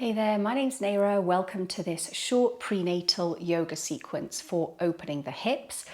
Hey there, my name's Naira. Welcome to this short prenatal yoga sequence for opening the hips.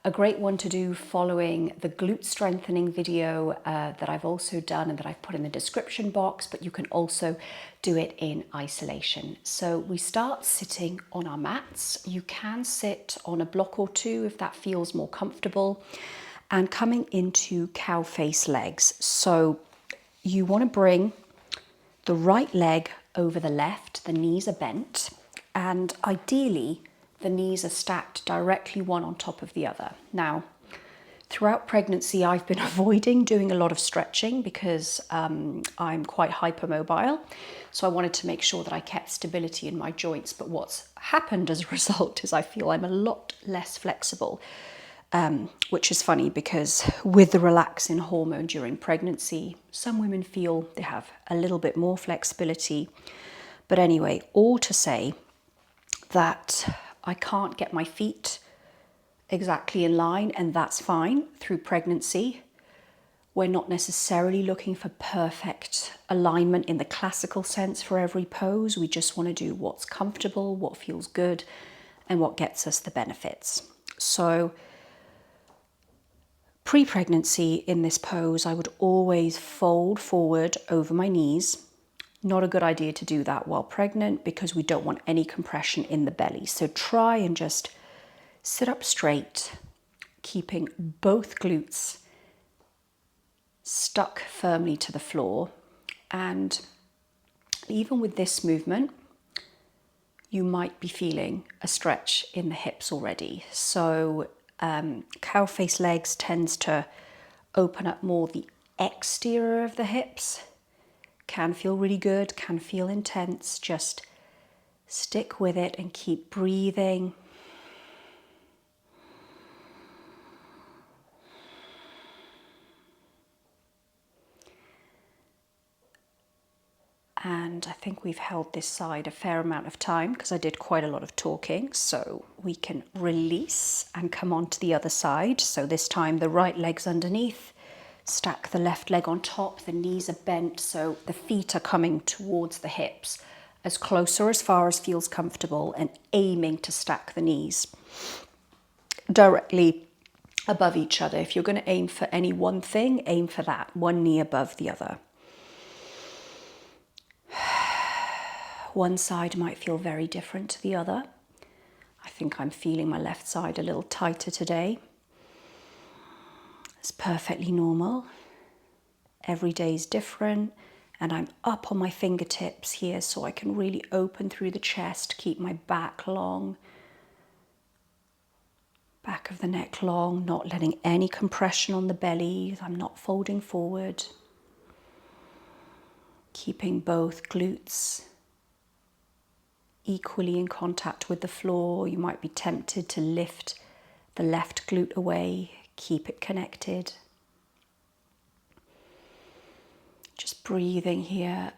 A great one to do following the glute strengthening video that I've also done and that I've put in the description box, but you can also do it in isolation. So we start sitting on our mats. You can sit on a block or two if that feels more comfortable, and coming into cow face legs. So you want to bring the right leg over the left, the knees are bent, and ideally the knees are stacked directly one on top of the other. Now, throughout pregnancy, I've been avoiding doing a lot of stretching because I'm quite hypermobile. So I wanted to make sure that I kept stability in my joints. But what's happened as a result is I feel I'm a lot less flexible, which is funny because with the relaxin hormone during pregnancy, some women feel they have a little bit more flexibility. But anyway, all to say that I can't get my feet exactly in line, and that's fine through pregnancy. We're not necessarily looking for perfect alignment in the classical sense for every pose. We just want to do what's comfortable, what feels good, and what gets us the benefits. So pre-pregnancy in this pose, I would always fold forward over my knees. Not a good idea to do that while pregnant because we don't want any compression in the belly. So try and just sit up straight, keeping both glutes stuck firmly to the floor. And even with this movement, you might be feeling a stretch in the hips already. So cow face legs tends to open up more the exterior of the hips. Can feel really good, can feel intense. Just stick with it and keep breathing. And I think we've held this side a fair amount of time because I did quite a lot of talking. So we can release and come on to the other side. So this time the right leg's underneath. Stack the left leg on top. The knees are bent so the feet are coming towards the hips as close or as far as feels comfortable, and aiming to stack the knees directly above each other. If you're going to aim for any one thing, aim for that, one knee above the other. One side might feel very different to the other. I think I'm feeling my left side a little tighter today. It's perfectly normal. Every day is different, and I'm up on my fingertips here so I can really open through the chest, keep my back long, back of the neck long, not letting any compression on the belly. I'm not folding forward. Keeping both glutes equally in contact with the floor. You might be tempted to lift the left glute away. Keep it connected. Just breathing here.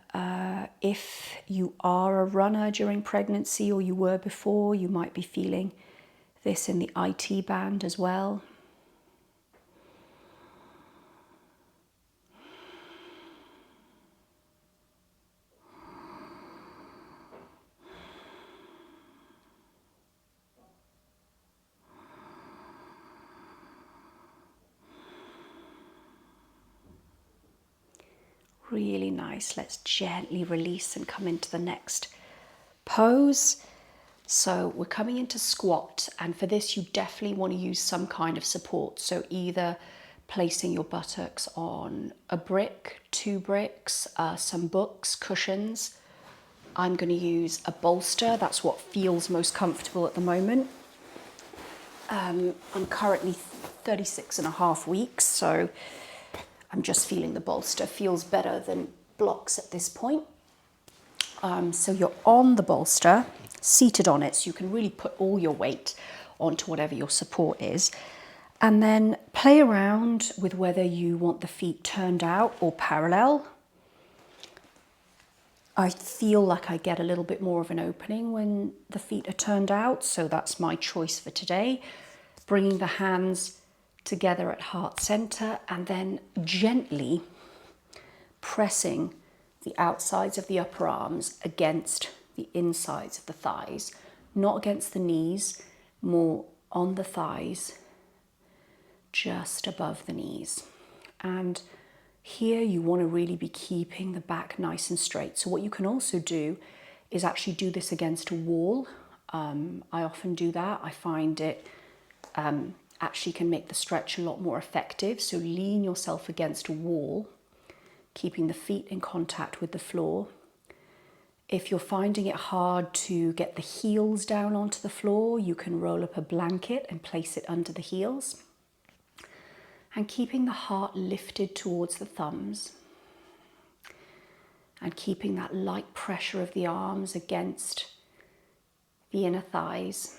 If you are a runner during pregnancy, or you were before, you might be feeling this in the IT band as well. Really nice. Let's gently release and come into the next pose. So we're coming into squat, and for this you definitely want to use some kind of support. So either placing your buttocks on a brick, 2 bricks, some books, cushions. I'm going to use a bolster. That's what feels most comfortable at the moment. I'm currently 36.5 weeks, so I'm just feeling the bolster feels better than blocks at this point. So you're on the bolster, seated on it, so you can really put all your weight onto whatever your support is. And then play around with whether you want the feet turned out or parallel. I feel like I get a little bit more of an opening when the feet are turned out, so that's my choice for today. Bringing the hands together at heart center, and then gently pressing the outsides of the upper arms against the insides of the thighs, not against the knees, more on the thighs, just above the knees. And here you want to really be keeping the back nice and straight. So what you can also do is actually do this against a wall. I often do that. I find it actually can make the stretch a lot more effective. So lean yourself against a wall, keeping the feet in contact with the floor. If you're finding it hard to get the heels down onto the floor, you can roll up a blanket and place it under the heels. And keeping the heart lifted towards the thumbs. And keeping that light pressure of the arms against the inner thighs.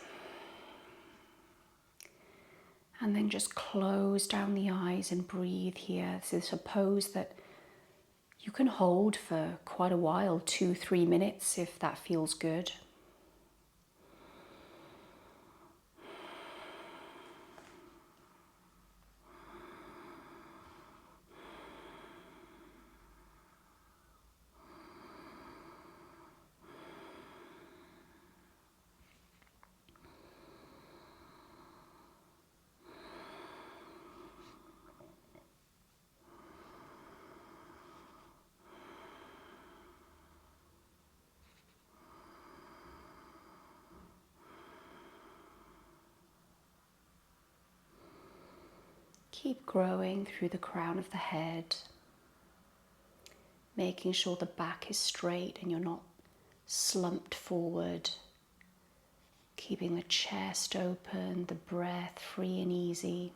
And then just close down the eyes and breathe here. This is a pose that you can hold for quite a while, 2-3 minutes if that feels good. Keep growing through the crown of the head, making sure the back is straight and you're not slumped forward, keeping the chest open, the breath free and easy.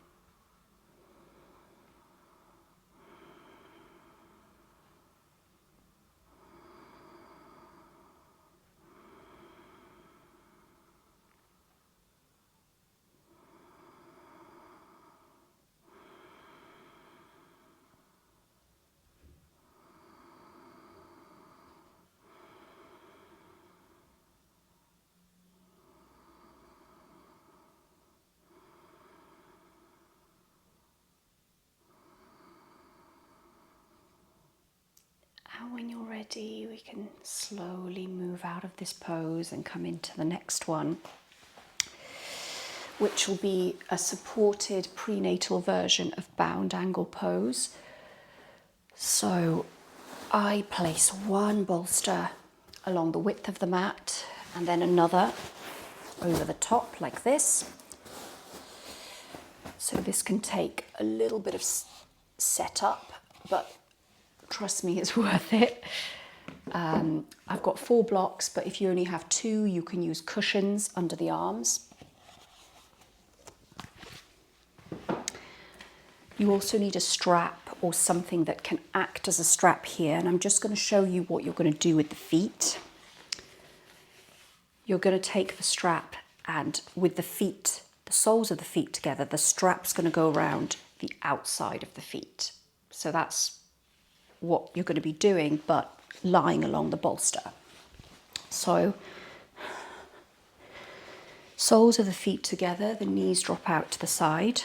And when you're ready, we can slowly move out of this pose and come into the next one, which will be a supported prenatal version of bound angle pose. So I place one bolster along the width of the mat and then another over the top like this. So this can take a little bit of setup, but trust me, it's worth it. I've got 4 blocks, but if you only have 2, you can use cushions under the arms. You also need a strap or something that can act as a strap here, and I'm just going to show you what you're going to do with the feet. You're going to take the strap and with the feet, the soles of the feet together, the strap's going to go around the outside of the feet. So that's what you're going to be doing, but lying along the bolster. So soles of the feet together, the knees drop out to the side.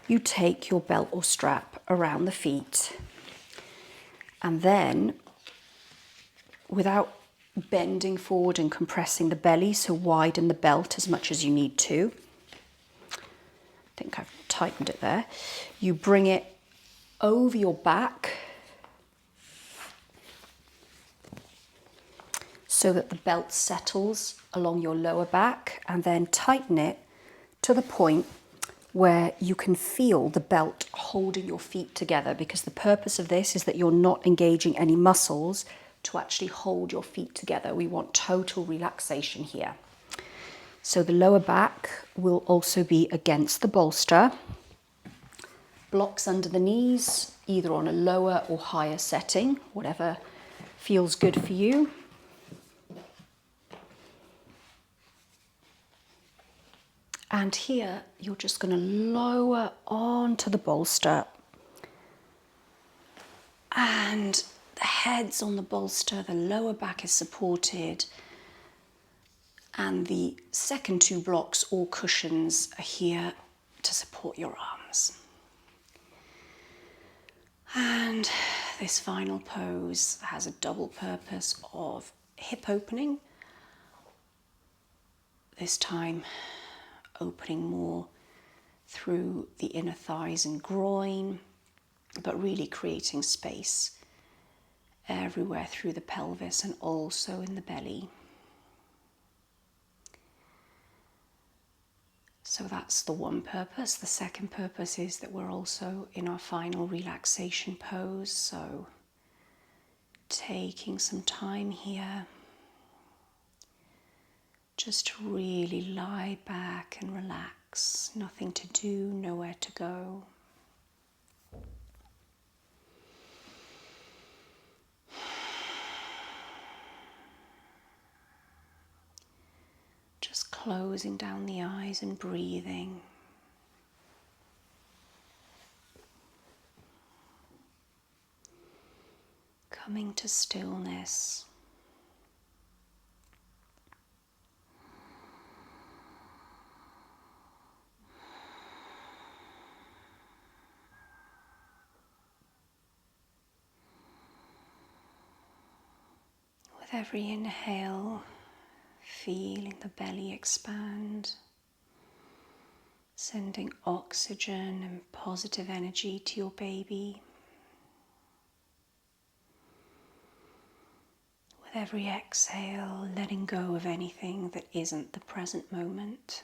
You take your belt or strap around the feet, and then without bending forward and compressing the belly, so widen the belt as much as you need to. I think I've tightened it there. You bring it over your back so that the belt settles along your lower back, and then tighten it to the point where you can feel the belt holding your feet together, because the purpose of this is that you're not engaging any muscles to actually hold your feet together. We want total relaxation here. So the lower back will also be against the bolster. Blocks under the knees, either on a lower or higher setting, whatever feels good for you. And here, you're just going to lower onto the bolster. And the head's on the bolster, the lower back is supported. And the second 2 blocks or cushions are here to support your arms. And this final pose has a double purpose of hip opening. This time opening more through the inner thighs and groin, but really creating space everywhere through the pelvis and also in the belly. So that's the one purpose. The second purpose is that we're also in our final relaxation pose. So taking some time here just to really lie back and relax. Nothing to do, nowhere to go. Just closing down the eyes and breathing. Coming to stillness. With every inhale, feeling the belly expand, sending oxygen and positive energy to your baby. With every exhale, letting go of anything that isn't the present moment.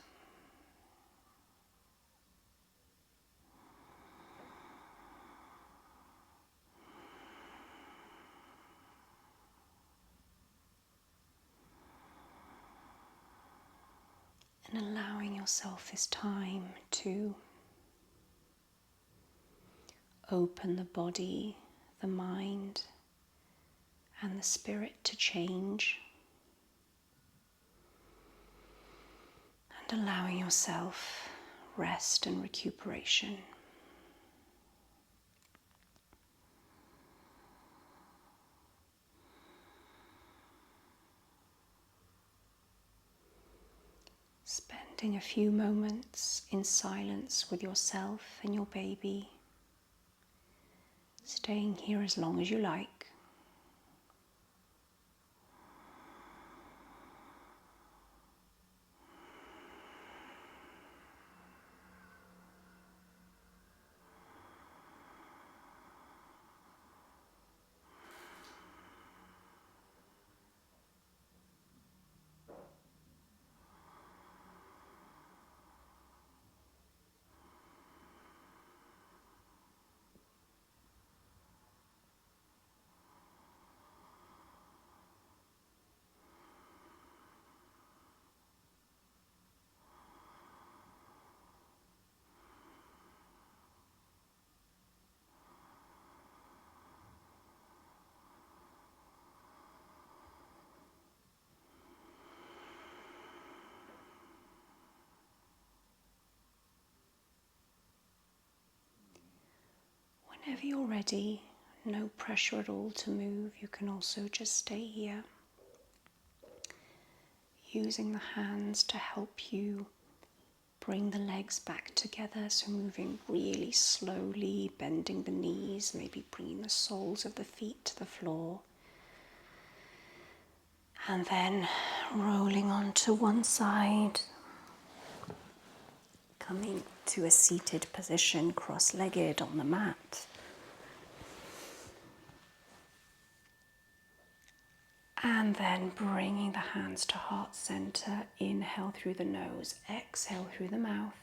And allowing yourself this time to open the body, the mind, and the spirit to change. And allowing yourself rest and recuperation. Spending a few moments in silence with yourself and your baby. Staying here as long as you like. Whenever you're ready, no pressure at all to move, you can also just stay here, using the hands to help you bring the legs back together, so moving really slowly, bending the knees, maybe bringing the soles of the feet to the floor, and then rolling onto one side, coming to a seated position, cross-legged on the mat. And then bringing the hands to heart center. Inhale through the nose, exhale through the mouth.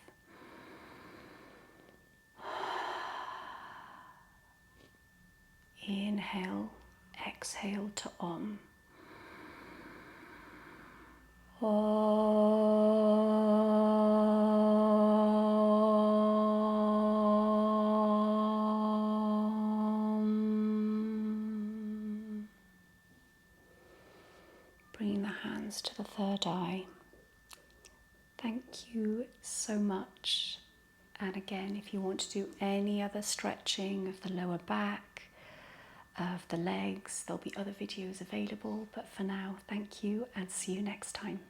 Inhale, exhale to Om. Bringing the hands to the third eye. Thank you so much. And again, if you want to do any other stretching of the lower back, of the legs, there'll be other videos available. But for now, thank you and see you next time.